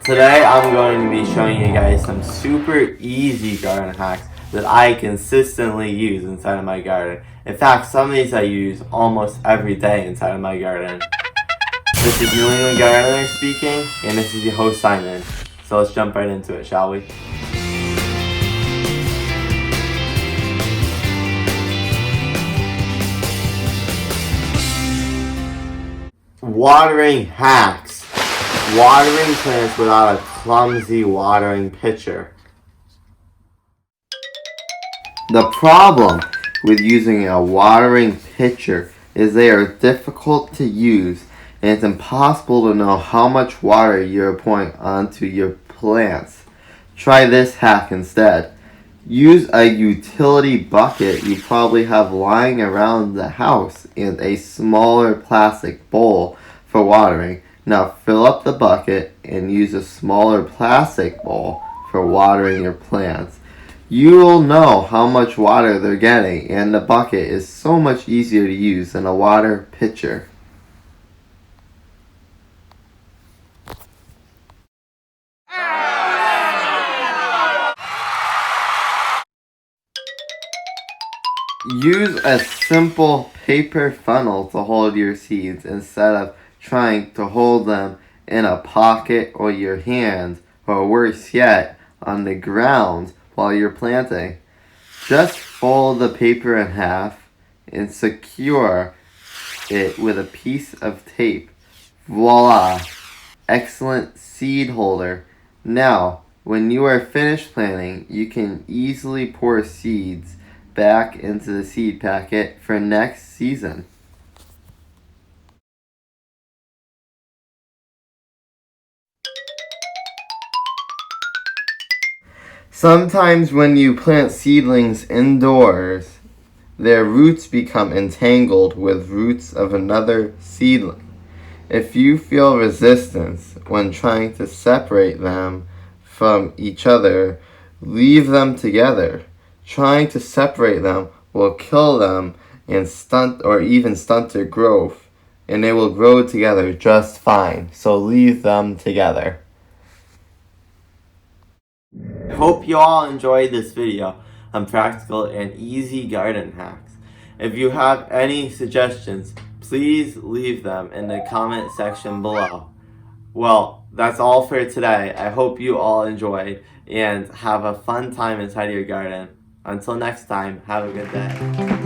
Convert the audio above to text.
Today I'm going to be showing you guys some super easy garden hacks that I consistently use inside of my garden. In fact, some of these I use almost every day inside of my garden. This is New England Gardener speaking, and this is your host Simon. So let's jump right into it, shall we? Watering hacks. Watering plants without a clumsy watering pitcher. The problem with using a watering pitcher is they are difficult to use, and it's impossible to know how much water you're pouring onto your plants. Try this hack instead. Use a utility bucket you probably have lying around the house and a smaller plastic bowl for watering. Now fill up the bucket and use a smaller plastic bowl for watering your plants. You will know how much water they're getting, and the bucket is so much easier to use than a water pitcher. Use a simple paper funnel to hold your seeds instead of trying to hold them in a pocket or your hand, or worse yet, on the ground while you're planting. Just fold the paper in half and secure it with a piece of tape. Voila! Excellent seed holder. Now, when you are finished planting, you can easily pour seeds back into the seed packet for next season. Sometimes when you plant seedlings indoors, their roots become entangled with roots of another seedling. If you feel resistance when trying to separate them from each other, leave them together. Trying to separate them will kill them and stunt or even stunt their growth, and they will grow together just fine. So leave them together. I hope you all enjoyed this video on practical and easy garden hacks. If you have any suggestions, please leave them in the comment section below. Well, that's all for today. I hope you all enjoyed and have a fun time inside your garden. Until next time, have a good day.